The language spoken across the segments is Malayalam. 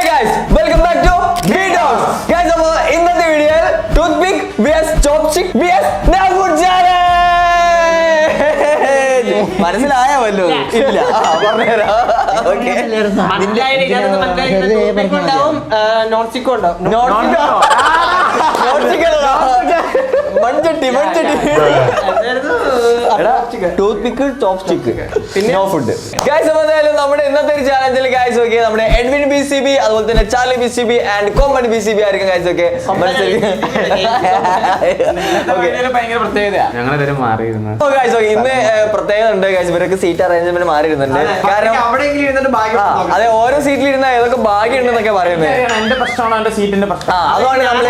guys, welcome back to B-Talks. Guys, അപ്പോൾ ഇന്നത്തെ വീഡിയോയിൽ toothpick vs chopstick vs food challenge. മനസ്സിലായല്ലോ? ഇല്ല, പറഞ്ഞുതരാം. ഓക്കെ, ടൂത്ത് ചോപ്സ്റ്റിക്ക് പിന്നെ നോ ഫുഡ്. ഗൈസ്, അപ്പോൾ എന്തായാലും നമ്മുടെ ഇന്നത്തെ ഒരു ചാലഞ്ചിൽ ഗൈസ് ഓക്കെ നമ്മുടെ എഡ്വിൻ BCB അതുപോലെ തന്നെ Charlie BCB and common BCB ആയിരിക്കും ഗൈസ് ഓക്കെ. ഭയങ്കര പ്രത്യേകത ഇന്ന് പ്രത്യേകത ഉണ്ട് ഗൈസ്. ഇവരൊക്കെ സീറ്റ് അറേഞ്ച്മെന്റ് മാറിയിരുന്നുണ്ട്. കാരണം അതെ, ഓരോ സീറ്റിൽ ഇരുന്ന ഏതൊക്കെ ഭാഗ്യം ഉണ്ടെന്നൊക്കെ പറയുന്നത്. എന്റെ പ്രശ്നമാണോ എന്റെ സീറ്റിന്റെ പ്രശ്നം? അതുകൊണ്ട് നമ്മള്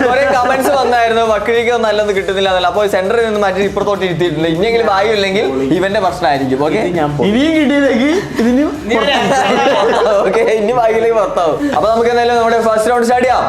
കുറെ കമന്റ്സ് വന്നായിരുന്നു വക്കിലേക്ക് നല്ലത് കിട്ടുന്നില്ല എന്നല്ല. അപ്പൊ സെന്ററിൽ നിന്ന് മാറ്റി ഇപ്പുറത്തോട്ട് ഇരുത്തിയിട്ടുണ്ട്. ഇനിയെങ്കിലും ഭാഗ്യം ഇല്ലെങ്കിൽ ഇവന്റെ പ്രശ്നമായിരിക്കും. ഓക്കെ, ഇനിയും കിട്ടിയില്ലെങ്കിൽ ഓക്കെ, ഇനി ഭാഗ്യത്തിലേക്ക് പുറത്താവും. അപ്പൊ നമുക്ക് എന്തായാലും നമ്മുടെ ഫസ്റ്റ് റൗണ്ട് സ്റ്റാർട്ട് ചെയ്യാം.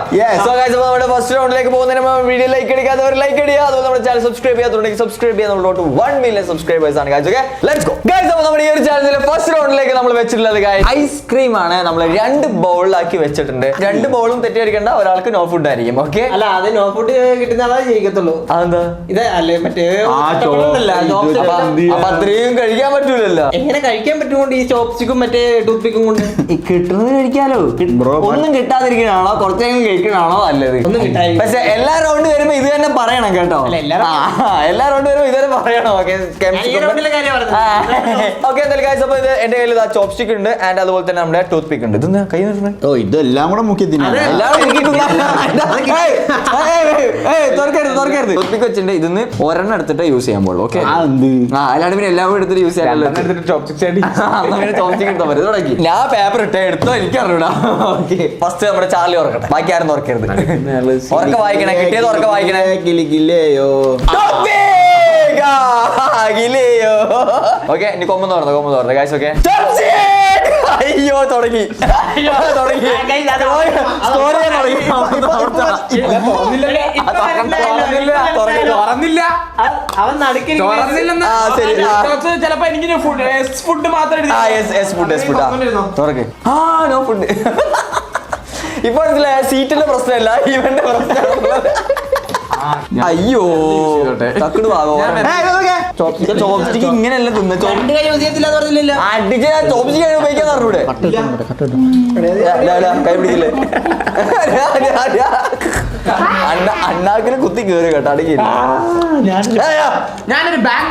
സോ ഗൈസ്, അപ്പോൾ നമ്മുടെ ഫസ്റ്റ് റൗണ്ടിലേക്ക് പോകുന്നതിന് വീഡിയോ ലൈക്ക് അടിക്കാത്തവർ ലൈക്ക് അടിക്കുക. അതുപോലെ നമ്മുടെ ചാനൽ സബ്സ്ക്രൈബ് ചെയ്യാത്തതുണ്ടെങ്കിൽ സബ്സ്ക്രൈബ് ചെയ്യാൻ നമ്മൾ 1 million സബ്സ്ക്രൈബേഴ്സ് ആണ് guys. Okay, let's go guys. അപ്പോൾ നമ്മുടെ ഈ ഒരു ചാനലിലെ ഫസ്റ്റ് റൗണ്ടിലേക്ക് നമ്മൾ വെച്ചിട്ടുള്ളത് ഗൈസ് ഐസ്ക്രീം ആണ്. നമ്മൾ 2 ബൗളിലാക്കി വെച്ചിട്ടുണ്ട്. 2 ബൗളും തെറ്റിദ്ധരിക്കേണ്ട, ഒരാൾക്ക് നോ ഫുഡ് ആയിരിക്കും. ഓക്കെ, അല്ല, അത് നോ ഫുഡ് കിട്ടുന്ന ആളെ ജയിക്കത്തുള്ളൂ. അതെന്താ? ഇത് അല്ലേ മറ്റേ അത്രയും കഴിക്കാൻ പറ്റൂലല്ലോ. എങ്ങനെ കഴിക്കാൻ പറ്റുകൊണ്ട് ഈ ചോപ്സ്റ്റിക്കും മറ്റേ ടൂത്ത് പിക്കും കൊണ്ട് കിട്ടുന്നത് കഴിക്കാലോ. ഒന്നും കിട്ടാതിരിക്കണാണോ കുറച്ചെങ്കിലും കഴിക്കണാണോ നല്ലത്? പക്ഷെ എല്ലാ റൗണ്ട് വരുമ്പോ ഇത് തന്നെ പറയണം കേട്ടോ. എല്ലാ റൗണ്ട് വരുമ്പോ ഇത് തന്നെ പറയണം. ഓക്കെ, എന്തായാലും ഗൈസ്, അപ്പൊ ഇത് എന്റെ കയ്യിൽ ചോപ്സ്റ്റിക് ഉണ്ട് ആൻഡ് അതുപോലെ തന്നെ നമ്മുടെ ടൂത്ത് പിക്ക് ഉണ്ട്. ഇതെന്താ കൈ നിർത്തുന്നത്? ഓ, ഇതെല്ലാം കൂടെ മുക്കി തുറക്കരുത്. ടൂത്ത് പിക്ക് വെച്ചിട്ടുണ്ട്. ഇതിന്ന് ഒരെണ്ണം എടുത്തിട്ട് യൂസ് ചെയ്യാൻ പോകുള്ളൂ. ഓക്കെ, അല്ലാണ്ട് പിന്നെ എല്ലാം കൂടെ എടുത്തിട്ട് യൂസ് ചെയ്യാനല്ലോ. ഞാൻ പേപ്പർ ഇട്ടേ എടുത്തോ എനിക്ക് അറിഞ്ഞൂടാ. ഓക്കെ, ഫസ്റ്റ് നമ്മുടെ ചാർലി ഉറക്കട്ടെ, ബാക്കി ആരും തുറക്കരുത്. ഉറക്ക വായിക്കണേ, കിട്ടിയത് ഉറക്ക വായിക്കണേ. ഓക്കെ, ഇനി കൊമ്പ് തുറന്നു ഗൈസ്. ഓക്കെ, അയ്യോ തുടങ്ങി. ചിലപ്പോ എനിക്ക് ഫുഡ് മാത്രം ഇപ്പൊ സീറ്റിന്റെ പ്രശ്നമല്ല, ഇവന്റെ പ്രശ്നം. അയ്യോ, തക്കട് ഭാഗം ചോപ്സ്റ്റിക്ക് ഇങ്ങനെയല്ല തിന്ന. അടിച്ച് ചോപ്സ്റ്റിക്ക് ഉപയോഗിക്കാൻ പറഞ്ഞൂടെ? കൈ പിടിക്കില്ലേ? അണ്ണാക്കിന് കുത്തി കേറി കേട്ടോ. അടിക്കില്ല. ഞാനൊരു ബാങ്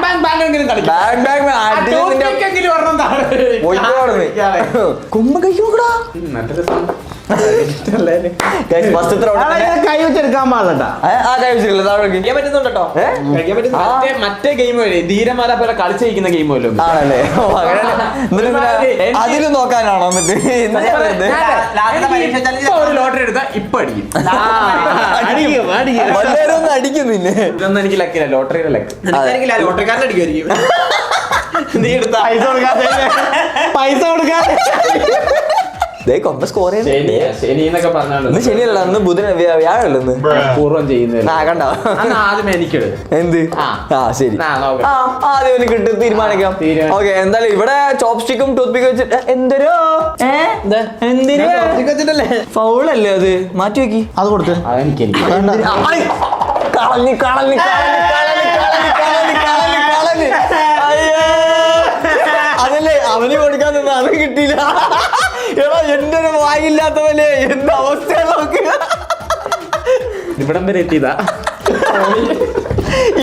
കുമ്പ കഴിക്കൂടാ. കൈ വെച്ചെടുക്കാൻ പാടില്ലട്ടാ. മറ്റേ ഗെയിം ധീരമാല പോലെ കളിച്ചിരിക്കുന്ന ഗെയിം പോലും ആണല്ലേ? അതില് നോക്കാനാണോ? ഒരു ലോട്ടറി എടുത്താ ഇപ്പൊ അടിക്കും. വളരെയൊന്നും അടിക്കുന്നില്ലേ? ഇതൊന്നും എനിക്ക് ലക്കില്ല. ലോട്ടറിയുടെ ലക്ക് ലോട്ടറിക്കാരൻ അടിക്കുമായിരിക്കും. നീ എടുത്ത പൈസ കൊടുക്കാൻ സ്കോർ ശനിന്നൊക്കെ പറഞ്ഞാൽ ശനിയല്ല, അന്ന് ബുധൻ വ്യാഴല്ലോ. പൂർവ്വം ചെയ്യുന്നത് കണ്ടോ? ആദ്യം എനിക്കെടു എന്ത്? ശരി, ആദ്യം കിട്ടും, തീരുമാനിക്കാം. ഓക്കെ, എന്തായാലും ഇവിടെ ചോപ്സ്റ്റിക്കും ടൂത്ത് പിക്കും വെച്ചിട്ട് എന്തൊരു എന്തിനല്ലേ ഫൗളല്ലേ? അത് മാറ്റി വെക്കി. അത് കൊടുത്ത് അതെനിക്ക് അതല്ലേ അവന് കൊടുക്കാൻ നിന്ന് അത് കിട്ടിയില്ല. എടാ, എന്റെ ഒരു വായില്ലാത്തവല്ലേ, എന്ത് അവസ്ഥ നോക്കുക. ഇവിടം വരെ എത്തിയതാ.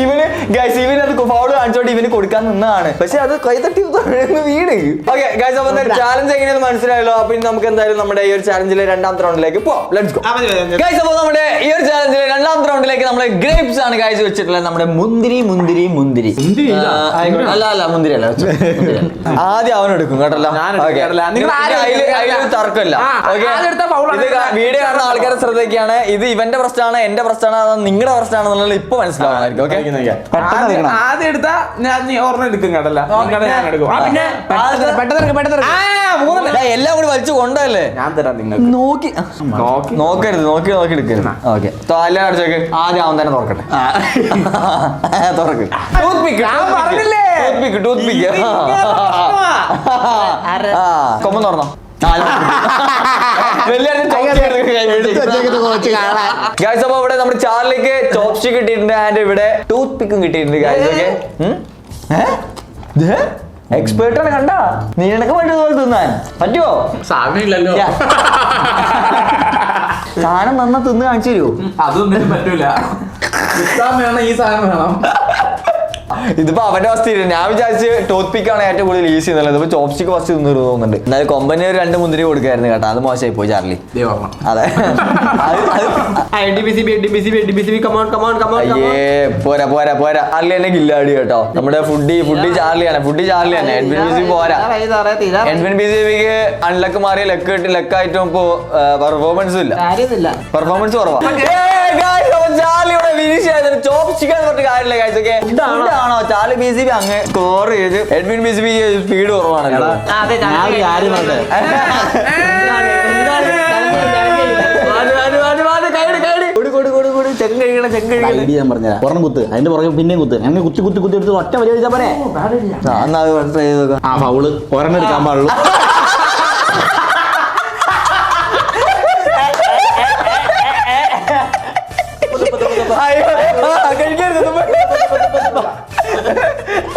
ഇവന് ഗൈസ് അത് ഫൗള് കാണിച്ചോണ്ട് ഇവന് കൊടുക്കാൻ നിന്നതാണ്. പക്ഷെ അത് കൈതട്ടി വീട്. ഓക്കെ ഗൈസ്, അപ്പൊ ചാലഞ്ച് എങ്ങനെയാന്ന് മനസ്സിലായല്ലോ. അപ്പൊ ഇനി നമുക്ക് എന്തായാലും നമ്മുടെ ഈ ഒരു ചാലഞ്ചിലെ 2ാമത്തെ റൗണ്ടിലേക്ക് പോവാം. Let's go guys. അപ്പൊ നമ്മുടെ ഈ ഒരു ചാലഞ്ചിലെ 2ാമത്തെ റൗണ്ടിലേക്ക് നമ്മുടെ ഗ്രേപ്സ് ആണ് ഗൈസ് വെച്ചിട്ടുള്ളത്. നമ്മുടെ മുന്തിരി അല്ല മുന്തിരി അല്ല. ആദ്യം അവനെടുക്കും കേട്ടല്ലോ. തർക്കമില്ല. വീഡിയോ കാണുന്ന ആൾക്കാരെ ശ്രദ്ധിക്കുകയാണ്. ഇത് ഇവന്റെ പ്രശ്നമാണ്, എന്റെ പ്രശ്നമാണ്, അത് നിങ്ങളുടെ പ്രശ്നമാണെന്നുള്ളത് ഇപ്പൊ മനസ്സിലാവുന്നതായിരിക്കും. ആദ്യം എടുത്താ ഞാൻ ഓർമ്മ എടുക്കും കേട്ടല്ല. എല്ലാം കൂടി വലിച്ചു കൊണ്ടല്ലേ ഞാൻ തരാം. നിങ്ങൾക്ക് നോക്കരുത്, നോക്കി എടുക്കരുത്. ഓക്കെ, എല്ലാം അടിച്ചോക്കെ. ആദ്യം അവൻ തന്നെ തുറക്കട്ടെ. തുറക്ക്. ടൂത്ത് പിക്ക് കൊമ്പം തുറന്നോ? ഗൈസ് അപ്പൊ ഇവിടെ നമ്മുടെ ചാർലിക്ക് ചോപ്സ്റ്റിക് കിട്ടിയിട്ടുണ്ട് ആൻഡ് ഇവിടെ ടൂത്ത് പിക്കും കിട്ടിയിട്ടുണ്ട് ഗൈസ്. ഓക്കെ എക്സ്പേർട്ടാണ് കണ്ടാ നീ എനക്ക് പറ്റുന്ന പോലെ തിന്നാൻ പറ്റുമോ? സാധനമില്ലല്ലോ. സാധനം നന്നാ തിന്ന് കാണിച്ചു തരുമോ? അതൊന്നും പറ്റൂല. വേണം ഈ സാധനം വേണം. ഇതിപ്പോ അവന്റെ അവസ്ഥ ഞാൻ വിചാരിച്ച് ടൂത്ത് പിക്ക് ആണ് ഏറ്റവും കൂടുതൽ ഈസി എന്നുള്ളത്. ഇതിപ്പോ ചോപ്സ്റ്റിക് ഫസ്റ്റ് തിന്നു തോന്നുന്നുണ്ട്. എന്നാലും കൊമ്പനി ഒരു 2 മുന്തിരി കൊടുക്കായിരുന്നു കേട്ടോ. അത് മോശമായി പോയി ചാർലി. അതെ അയ്യേ പോരാ പോരാ പോരാ. ചാർലി തന്നെ ഗില്ലാടി കേട്ടോ. നമ്മുടെ ഫുഡി ചാർലിയാണ്. ഫുഡി ചാർലി തന്നെ. എഡ്വിൻ ബിസിബി പോരാ. എഡ്വിൻ ബിസിബിക്ക് അൺലക്ക് മാറിയ ലക്കായിട്ടും ഇപ്പൊ പെർഫോമൻസും ഇല്ല. പെർഫോമൻസ് കുറവാ. ചാർലിയുടെ ഫിനിഷ് ആയിരുന്നു. ചോപ്സ്റ്റിക് എന്ന് പറഞ്ഞിട്ട് കാര്യമില്ല ഗൈസ്. ഓക്കെ ആണോ ചാർലി ബിസിബി അങ്ങ് സ്കോർ ചെയ്ത് എഡ്വിൻ ബിസിബി സ്പീഡ് കുറവാണല്ലോ. ഒരെണ്ണം കുത്ത് അതിന്റെ പുറകെ പിന്നെയും കുത്ത് അങ്ങനെ കുത്തി കുത്തി കുത്തി എടുത്ത് ഒറ്റ വലിയ വെച്ചാ പോരെ. ആ ഫൗള് ഒരെണ്ണം എടുക്കാൻ പാടുള്ളൂ.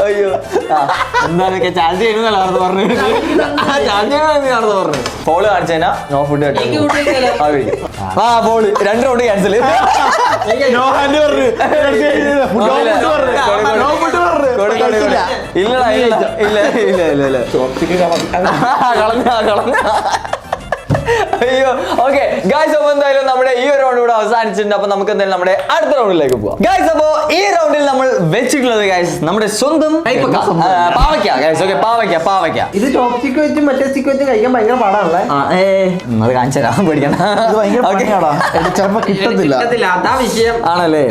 അയ്യോ എന്താണ് ചാർജ് ചെയ്യുന്നല്ലോ പറഞ്ഞു. ഫോള് കാണിച്ചാ നോ ഫുഡ് ആ ഫോള് 2 റൗണ്ട് ക്യാൻസൽ. ഇല്ലടാ ഇല്ല ഇല്ല ഇല്ല ഇല്ല ഇല്ല കളഞ്ഞ അയ്യോ ഓക്കെ ഗൈസ്. അപ്പൊ എന്തായാലും നമ്മുടെ ഈ ഒരു റൗണ്ട് ഇവിടെ അവസാനിച്ചിട്ടുണ്ട്. അപ്പൊ നമുക്ക് എന്തായാലും നമ്മുടെ അടുത്ത റൗണ്ടിലേക്ക് പോവാം ഗൈസ്. അപ്പൊ ഈ റൗണ്ടിൽ നമ്മൾ വെച്ചിട്ടുള്ളത് ഗൈസ് നമ്മുടെ സ്വന്തം പാവയ്ക്ക ഗൈസ്. ഓക്കെ പാവയ്ക്ക ഇത് ചോപ്സ്റ്റിക് വെച്ച് മറ്റേ സ്റ്റിക്ക് വെച്ച് കഴിക്കാൻ ഭയങ്കര പാടാണല്ലേ. അത് കാണിച്ചു തരാം പേടിക്കണ്ട. ചിലപ്പോ കിട്ടത്തില്ല അതാ വിഷയം ആണല്ലേ.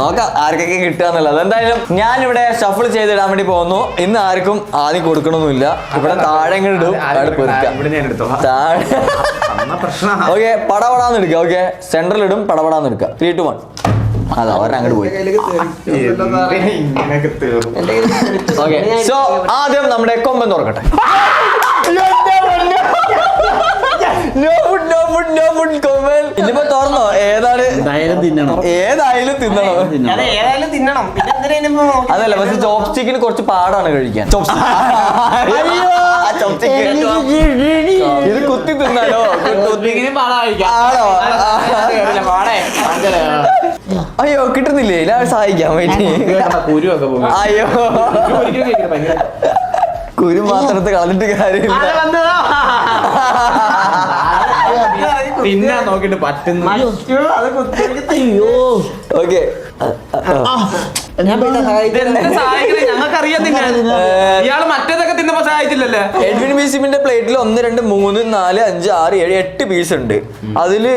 നോക്കാം ആർക്കൊക്കെ കിട്ടുകന്നുള്ളത്. എന്തായാലും ഞാനിവിടെ ഷഫിൾ ചെയ്തിടാൻ വേണ്ടി പോകുന്നു. ഇന്ന് ആർക്കും ആദ്യം കൊടുക്കണമെന്നില്ല. ഇവിടെ താഴെ ഇടും താഴെ. ഓക്കെ പടപടാന്ന് എടുക്കുക. ഓക്കെ സെൻട്രൽ ഇടും പടപടാന്ന് എടുക്കുക. 3, 2, 1 അതാ ഒരെണ്ണം അങ്ങോട്ട് പോയി. ഓക്കെ സോ ആദ്യം നമ്മുടെ കൊമ്പൻ തുറക്കട്ടെ. ഇനിയിപ്പോ തുറന്നോ ഏതായാലും തിന്നണം. അതല്ല പക്ഷെ ചോപ്സ്റ്റിക്കിന് കുറച്ച് പാടാണ് കഴിക്കാൻ. ഇത് കുത്തി തിന്നാലോ? ആണോ? അയ്യോ കിട്ടുന്നില്ലേ? ഞാൻ സഹായിക്കാൻ വേണ്ടി. അയ്യോ കുരു മാത്രത്തെ കളഞ്ഞിട്ട് കാര്യമില്ല. തിന്നാൻ നോക്കിട്ട് പറ്റുന്നു. ഓക്കെ ഞങ്ങൾക്കറിയാം ഇയാള് മറ്റേതൊക്കെ തിന്നപ്പോ സഹായിച്ചില്ലല്ലേ. എഡ്വിൻ ബിസിബിന്റെ പ്ലേറ്റിൽ 1, 2, 3, 4, 5, 6, 7, 8 പീസ് ഉണ്ട്. അതില്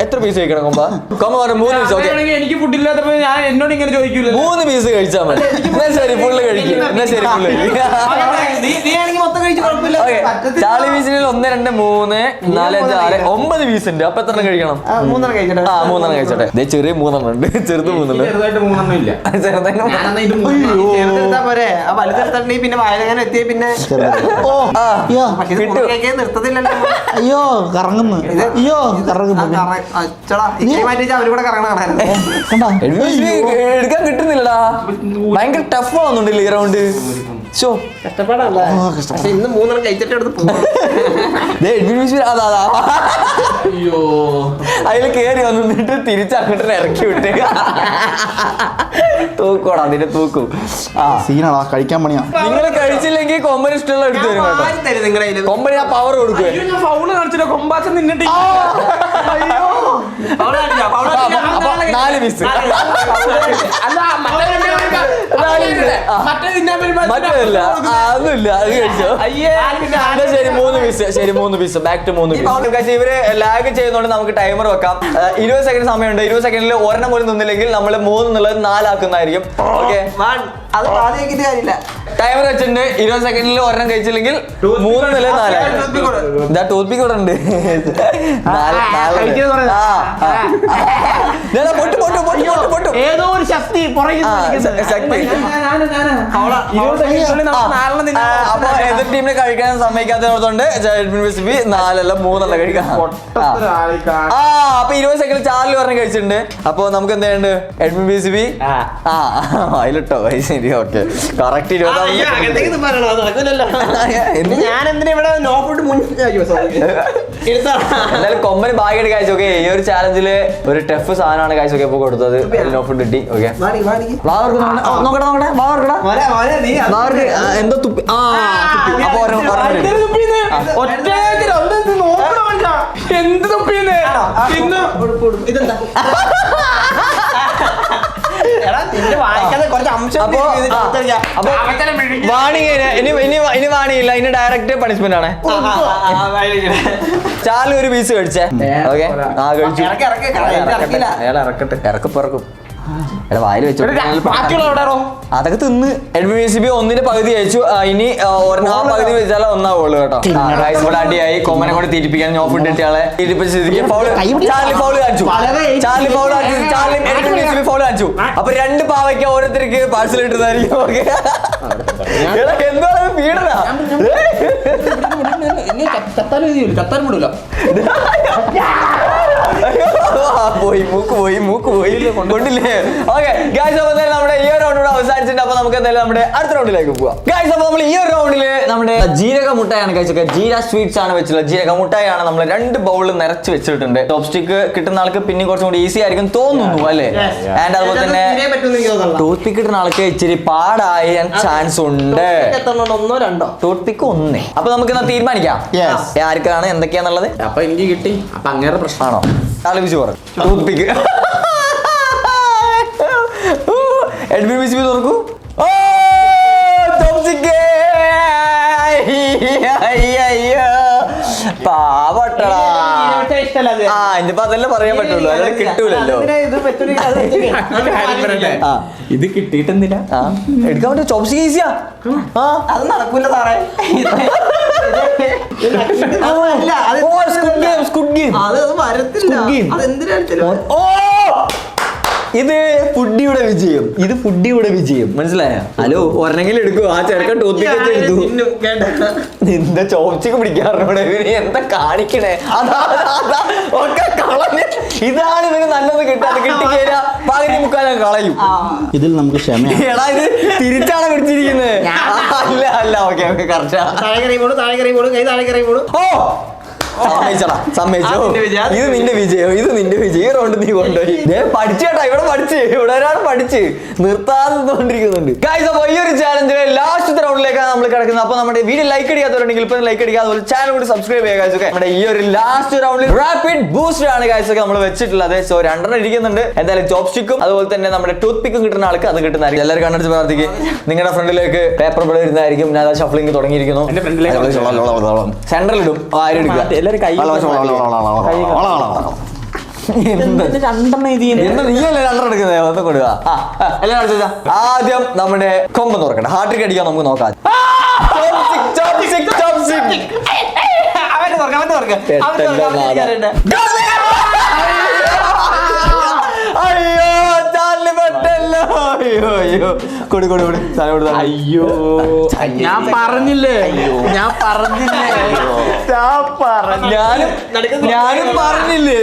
എത്ര പീസ് കഴിക്കണം കൊമ്പ? കൊമ്പ പറഞ്ഞു 3 പീസ്. ഓക്കെ എനിക്ക് ഫുഡ് ഇല്ലാത്തപ്പോ ഞാൻ എന്നോട് ഇങ്ങനെ ചോദിക്കൂല. 3 പീസ് കഴിച്ചാൽ മതി. എന്നാ ശരി ഫുള്ള് കഴിക്കും. എന്നാ ശരി ഫുള്ള് ചാർലി പീസിൽ 1, 2, 3, 4, 5, 6, 9 പീസ് ഉണ്ട്. അപ്പൊ എത്ര കഴിക്കണം? 3 കഴിച്ചോട്ടെ. ചെറിയ 3 ഉണ്ട്. ചെറുത് 3 ഉണ്ട്. പിന്നെ വായന എത്തിയ പിന്നെ അയ്യോ കറങ്ങുന്നു. അയ്യോ കറങ്ങുന്നു. അവരിവിടെ കറങ്ങണായിരുന്നു. എടുക്കാൻ കിട്ടുന്നില്ലടാ. ഭയങ്കര ടഫ് ആവുന്നുണ്ടല്ലോ ഈ റൗണ്ട്. കഷ്ടപ്പാടല്ല ഇന്ന് 3 കഴിച്ചിട്ട് എടുത്ത് അതിൽ കേറി വന്നിട്ട് തിരിച്ചങ്ങോട്ട് ഇറക്കി വിട്ട് തൂക്കോടാ അതിന്റെ തൂക്കും. സീനാടാ കഴിക്കാൻ പണിയാ. നിങ്ങൾ കഴിച്ചില്ലെങ്കിൽ കൊമ്പന് ഇഷ്ടമുള്ള എടുത്തു തരും കേട്ടോ. കൊമ്പന് ഞാൻ പവർ കൊടുക്കുക. ഫൗള് കാണിച്ചില്ല കൊമ്പാച്ച നിന്നിട്ട് 4 പീസ്. മറ്റേതല്ല അതൊന്നുമില്ല. അത് കഴിച്ചോ? ശരി 3 പീസ്. ശരി 3 പീസ്. Back to 3 piece. ഇവര് ലാഗ് ചെയ്യുന്നോണ്ട് നമുക്ക് ടൈമർ വെക്കാം. 20 സെക്കൻഡ് സമയമുണ്ട്. 20 സെക്കൻഡിൽ ഒരെണ്ണം പോലും നിന്നില്ലെങ്കിൽ നമ്മൾ 3 എന്നുള്ളത് 4 ആക്കുന്നതായിരിക്കും. ഓക്കെ അത് ആദ്യമാക്കിട്ട് കാര്യമില്ല. ടൈമർ വെച്ചിട്ടുണ്ട്. 20 സെക്കൻഡിൽ ഒരെണ്ണം കഴിച്ചില്ലെങ്കിൽ 3 നില 4. ഇതാ ടൂത്ത് പിക്ക് ഇവിടെ ഉണ്ട്. ഏതോ ഒരു ശക്തി അപ്പൊ എതിർ ടീമിനെ കഴിക്കാൻ സമ്മതിക്കാത്തതുകൊണ്ട് 4 അല്ല 3 അല്ല കഴിക്കാം. അപ്പൊ 20 സെക്കൻഡ് ചാർലി പറഞ്ഞ് കഴിച്ചിട്ടുണ്ട്. അപ്പൊ നമുക്ക് എന്ത് ചെയ്യണ്ട്? Admin BCB അതിലിട്ടോ. ശരി, ഓക്കെ. കറക്റ്റ് 20. ഞാൻ എന്തിനാ ഇവിടെ നോ ഫുഡ് എന്തായാലും കൊമ്പന് ഭാഗ്യമായിട്ട് കഴിച്ചോക്കെ. ഈ ഒരു ചാലഞ്ചില് ഒരു ടഫ് സാധനമാണ് കഴിച്ചോക്കെ ഇപ്പൊ കൊടുത്തത്. നോ ഫുഡ് കിട്ടി. ഓക്കെ, എന്തോ തുപ്പി. അപ്പൊ എന്ത് തുപ്പിന്ന് ഇതെന്താ കുറച്ച് അംശം വാണിങ് ഇനി വാണിയില്ല. ഇനി ഡയറക്റ്റ് പണിഷ്മെന്റ് ആണ്. ചാർലി ഒരു പീസ് കഴിച്ചേ. ഓക്കെ, കഴിച്ചു. ഇറക്കും വായിൽ വെച്ചു. അതൊക്കെ തിന്ന്. അഡ്മിൻ BCB ഒന്നിന്റെ പകുതി കഴിച്ചു. ഇനി ആ പകുതി വെച്ചാലേ ഒന്നാവുള്ളൂ കേട്ടോ. ഇവിടെ അടിയായി. കൊമ്മനെ കൂടെ തിരിപ്പിക്കാൻ നോ ഫുഡ് ഇട്ടയാളെ തിരിപ്പിച്ച് ചാർലി ഫൗള് കാണിച്ചു. അഡ്മിൻ BCB ഫൗള് കാണിച്ചു. അപ്പൊ 2 പാവയ്ക്ക് ഓരോരുത്തർക്ക് പാഴ്സൽ ഇട്ടുന്നതായിരിക്കും. ഓക്കെ, എന്താണ് പീഡനാ? പോയി മൂക്ക് പോയി കൊണ്ടില്ലേ? ഓക്കെ ഗൈസ്, അപ്പൊ എന്തായാലും നമ്മുടെ ഈ ഒരു റൗണ്ട് അവസാനിച്ചിട്ടുണ്ട്. അപ്പൊ നമുക്ക് എന്തായാലും നമ്മുടെ അടുത്ത റൗണ്ടിലേക്ക് പോവാം. ഗൈസ്, അപ്പൊ നമ്മൾ ഈ ഒരു റൗണ്ടില് നമ്മുടെ ജീരക മുട്ടായാണ് കഴിച്ചത്. ജീര സ്വീറ്റ്സ് ആണ് വെച്ചിട്ടുള്ളത്. ജീരക മുട്ടായാണ് നമ്മൾ 2 ബൗൾ നിറച്ച് വെച്ചിട്ടുണ്ട്. ടോപ്പ് സ്റ്റിക്ക് കിട്ടുന്ന ആൾക്ക് പിന്നെ കുറച്ചും കൂടി ഈസി ആയിരിക്കും തോന്നുന്നു അല്ലേ? ആൻഡ് അതുപോലെ തന്നെ ടൂത്ത് പിക്ക് കിട്ടുന്ന ആൾക്ക് ഇച്ചിരി പാടായാൻ ചാൻസ് ഉണ്ട്. ടൂത്ത് പിക്ക് 1. അപ്പൊ നമുക്ക് തീരുമാനിക്കാം ആർക്കാണ് എന്തൊക്കെയാന്നുള്ളത്. അപ്പൊ എനിക്ക് കിട്ടി. അപ്പൊ അങ്ങനെ പ്രശ്നമാണോ? ആലോചിച്ച് പറ. ടൂത്ത് പിക്ക് അഡ്മിൻ BCB തുറക്കൂ. പാവട്ടടാ. ഇനിയിപ്പോ അതല്ലേ പറയാൻ പറ്റുള്ളൂ, അല്ലാതെ കിട്ടൂലല്ലോ. ഇത് കിട്ടിയിട്ടെന്തില്ല എടുക്കാൻ പറ്റും. ചോപ്സ്റ്റിക് ഈസിയാ. അത് നടക്കൂല സാറേ. Squid game. അത് വരത്തില്ല. അതെന്തിനാ? ഇത് ഫുഡിയുടെ വിജയം. മനസ്സിലായ? ഹലോ, ഒരെണ്ണെങ്കിലും എടുക്കൂ. ആ ചെറുക്കൻ ടൂത്ത് പിക്ക് എടുത്തു. നിന്റെ ചോപ്സ്റ്റിക്ക് പിടിക്കാറുണ്ട്. എന്താ കാണിക്കണേ? ഒക്കെ കളഞ്ഞ്. ഇതാണ് ഇവന് നല്ലത് കിട്ടാതെ കിട്ടിക്കേരാ. പകുതി മുക്കാലും കളയും. ഇതിൽ നമുക്ക് ക്ഷമ. എടാ, ഇത് തിരിച്ചാണ് പിടിച്ചിരിക്കുന്നത്. അല്ല ഓക്കെ കറക്റ്റാ. ഓ, സമ്മതിച്ചോ. ഇത് നിന്റെ വിജയം. ഈ റൗണ്ട് നീ കൊണ്ടുപോയി. പഠിച്ചേട്ടാ, ഇവിടെ ഒരാൾ പഠിച്ച് നിർത്താതെന്നുകൊണ്ടിരിക്കുന്നുണ്ട്. ഗൈസ്, അപ്പൊ ഈ ഒരു ചാലഞ്ചിലെ ലാസ്റ്റ് റൗണ്ടിലേക്കാണ് നമ്മൾ കിടക്കുന്നത്. അപ്പൊ നമ്മുടെ വീഡിയോ ലൈക്ക് അടിക്കാത്തവരുണ്ടെങ്കിൽ ഇപ്പൊ ലൈക്ക് അടിക്കുക. അതുപോലെ ചാനൽ കൂടി സബ്സ്ക്രൈബ് ചെയ്യുക. ഗൈസ്, നമ്മുടെ ഈ ഒരു ലാസ്റ്റ് റൗണ്ടിൽ റാപ്പിഡ് ബൂസ്റ്റർ ആണ് ഗൈസ് ഒക്കെ നമ്മൾ വെച്ചിട്ടുള്ളത്. സോ 2 ഇരിക്കുന്നുണ്ട്. എന്തായാലും ചോപ്സ്റ്റിക്കും അതുപോലെ തന്നെ നമ്മുടെ ടൂത്ത് പിക്കും കിട്ടുന്ന ആൾക്ക് അത് കിട്ടുന്നതായിരിക്കും. എല്ലാവരും കണ്ണടിച്ച് പ്രാർത്ഥിക്കും. നിങ്ങളുടെ ഫ്രണ്ടിലേക്ക് പേപ്പർ ഇവിടെ ഇരുന്നായിരിക്കും. ഞാൻ ഷഫ്ലിംഗ് തുടങ്ങിയിരിക്കുന്നു. സെൻട്രൽ ഇടും. ആരും എടുക്കുക. എല്ലാരും കൈ ആദ്യം നമ്മുടെ കൊമ്പ് തുറക്കട്ടെ. ഹാർട്ടിക്ക് അടിക്കാൻ നമുക്ക് നോക്കാം. അയ്യോ, ചാർലി പെട്ടല്ലോ. അയ്യോ കൊടു അയ്യോ, ഞാൻ പറഞ്ഞില്ലേ. ഞാനും പറഞ്ഞില്ലേ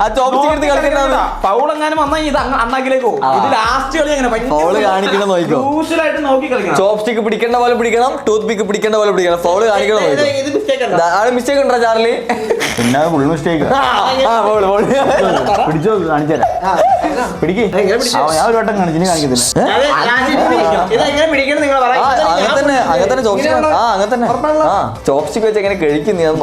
ആ ചോപ്സ്റ്റിക്ക് എടുത്ത് കളിക്കണ്ട. പൗളെങ്ങാനും വന്നാൽ ഇത് അണ്ണാക്കിലേക്ക് പോകും. ഇത് ലാസ്റ്റ് കളി അങ്ങനെ ഫൗള് കാണിക്കണം നോക്കിക്കോ. ക്രൂഷ്യലായിട്ട് നോക്കി കളിക്കണം. ചോപ്സ്റ്റിക്ക് പിടിക്കേണ്ട പോലെ പിടിക്കണം. ടൂത്ത് പിക്ക് പിടിക്കേണ്ട പോലെ പിടിക്കണം. ഫൗള് കാണിക്കണം നോക്കിക്കോ. ആള് മിസ്റ്റേക്ക് ഉണ്ടോ ചാർലി? പിന്നെ ഫുൾ മിസ്റ്റേക്ക്. പിടിച്ചോ, കാണിച്ചുതരാം. പിടിക്ക്. ഞാൻ ഒരു വട്ടം കാണിച്ചു, കാണിക്കത്തില്ല. അങ്ങനെ തന്നെ ചോപ്സ്റ്റിക്ക് വെച്ച് എങ്ങനെ കഴിക്കുന്നു ഞാൻ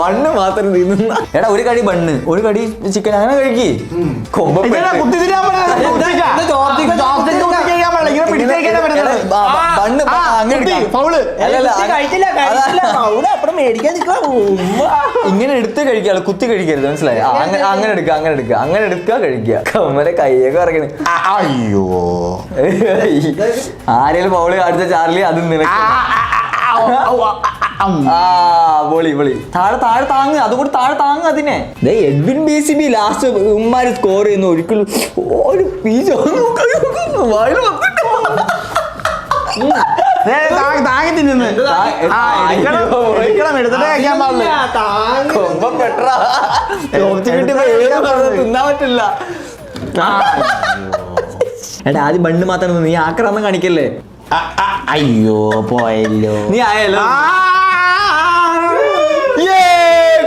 ബണ്ണ് മാത്രം തിന്നുന്ന. എടാ, ഒരു കടി ബണ്ണ്, ഒരു കടി ചിക്കൻ, അങ്ങനെ കഴിക്കി. കണ്ണ് അങ്ങനെ എടുക്കാം. ഫൗള്. അല്ലല്ല, കഴിച്ചില്ല അവിടെ അപ്പുറം മേടിക്കാൻ ഇങ്ങനെ എടുത്ത് കഴിക്കാളൂ, കുത്തി കഴിക്കരുത്, മനസ്സിലായി? അങ്ങനെ എടുക്കുക, അങ്ങനെ എടുക്കുക, അങ്ങനെ എടുക്കുക, കഴിക്കുക. കമ്മലെ കൈയൊക്കെ ഇറങ്ങണ. അയ്യോ ആരെങ്കിലും ഫൗള് കാണിച്ച ചാർലി അത് നിനക്ക്. പൊളി പൊളി. താഴെ താഴെ താങ്ങ്, അതുകൂടി താഴെ താങ്ങ് അതിനെ. എഡ്വിൻ BCB ലാസ്റ്റ് ഉമ്മാര് സ്കോർ ചെയ്യുന്നു. ഒരിക്കലും ഒരു പീസ് താങ്ങി തിന്നുന്നു. എടുത്തിട്ട് കഴിക്കാൻ പാടില്ല. തിന്നാൻ പറ്റില്ല. എടാ ആദ്യം ബണ്ണ് മാത്രം നീ ആക്രാന്തം കാണിക്കല്ലേ. അയ്യോ പോയല്ലോ. നീ ആയല്ലോ.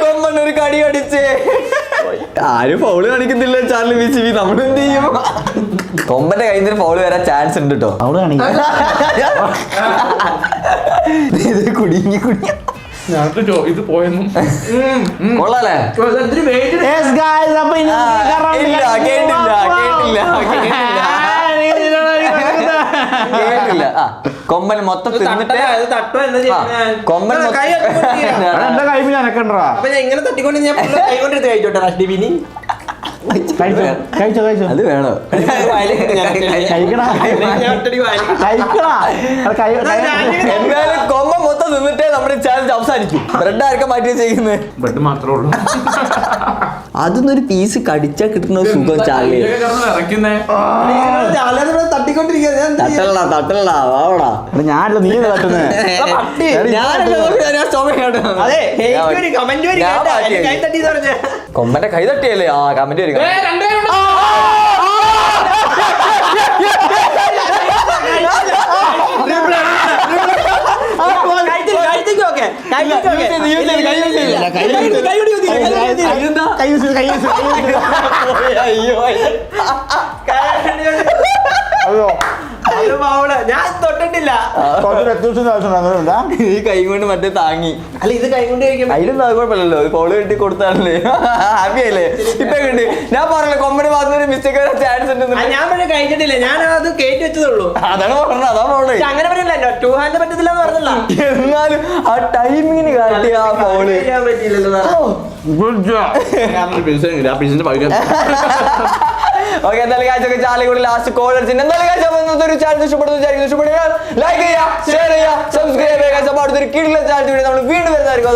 കൊമ്പൻ ഒരു കടി അടിച്ചേ. ആരും ഫൗള് കാണിക്കുന്നില്ല ചാർലി BCB. നമ്മൾ എന്ത് ചെയ്യും? കൊമ്പന്റെ കയ്യിൽ നിന്ന് ഫൗള് വരാൻ ചാൻസ് ഉണ്ട് കേട്ടോ. അവള് കാണിക്കാം. ഇത് കുടുങ്ങി കുടുങ്ങി ഇത് പോയെന്നും കൊള്ളാലേ. Yes guys, അപ്പൊ ഇനി കേട്ടില്ല കൊമ്പൻ മൊത്തം തിന്നിട്ട് കൊമ്പൻ എന്റെ കൈമിൽ അനക്കണ്ടാ. അപ്പൊ ഞാൻ ഇങ്ങനെ തട്ടിക്കൊണ്ട് ഞാൻ കൈ കൊണ്ടെടുത്ത് കഴിച്ചോട്ടെ റഷ്ഡിബിനി. കഴിച്ചോ കഴിച്ചോ. അത് വേണോ? കഴിക്കടാ കഴിക്കടാ. എന്തായാലും കൊമ്പൻ മൊത്തം തിന്നിട്ടേ നമ്മുടെ ചാലഞ്ച് അവസാനിക്കും. ബ്രെഡ് ആർക്കെ മാറ്റി വെച്ചേക്കുന്നത്? ബെഡ് മാത്രമേ ഉള്ളൂ. അതൊന്നൊരു പീസ് കടിച്ചാ കിട്ടുന്ന സുഖം ചാലി. ഇറക്കുന്നേ തട്ടിക്കൊണ്ടിരിക്കുക. തട്ടല്ല തട്ടല്ല വാവടാ. ഞാനല്ല നീ തട്ടുന്നേ. കൊമ്പന്റെ കൈ തട്ടിയല്ലേ? ആ കമന്റ് വരിക. ഞാൻ തൊട്ടിട്ടില്ല. ഈ കൈ കൊണ്ട് മറ്റേ താങ്ങി. അല്ല ഇത് കൈ കൊണ്ട് കഴിക്കുമ്പോ അതിലൊന്നും അത് കുഴപ്പമില്ലല്ലോ. പൗള് കെട്ടി കൊടുത്താലല്ലേ ഹാപ്പി ആയില്ലേ? ഇപ്പൊ കണ്ട് ഞാൻ പറഞ്ഞ കൊമ്പന് ഭാഗത്തൊരു മിസ്റ്റേക്ക് വരാൻ ചാൻസ് ഉണ്ട്. ഞാൻ പക്ഷേ കഴിച്ചിട്ടില്ല. ഞാൻ അത് കയറ്റി വെച്ചതുള്ളൂ. അതാണ് പറഞ്ഞത്. അതാ പറഞ്ഞത്. അങ്ങനെ പറഞ്ഞില്ല. 2 ഹാൻഡ് പറ്റത്തില്ല എന്ന് പറഞ്ഞല്ല. എന്നാലും ആ ടൈമിങ്ങിന് കാട്ടിയ ആ പൗള് ഓക്കെ. എന്തായാലും കാഴ്ചയൊക്കെ ചാലി കൂടി ലാസ്റ്റ് കോൾ അടിച്ചിട്ട് എന്തായാലും കാഴ്ച ഒരു ചാനൽ ഇഷ്ടപ്പെടുന്നു. ലൈക്ക് ചെയ്യുക, ഷെയർ ചെയ്യുക, സബ്സ്ക്രൈബ് ചെയ്യുക. അടുത്തൊരു കിടിലൻ ചാനൽ നമ്മൾ വീണ്ടും വരുന്നതായിരിക്കും.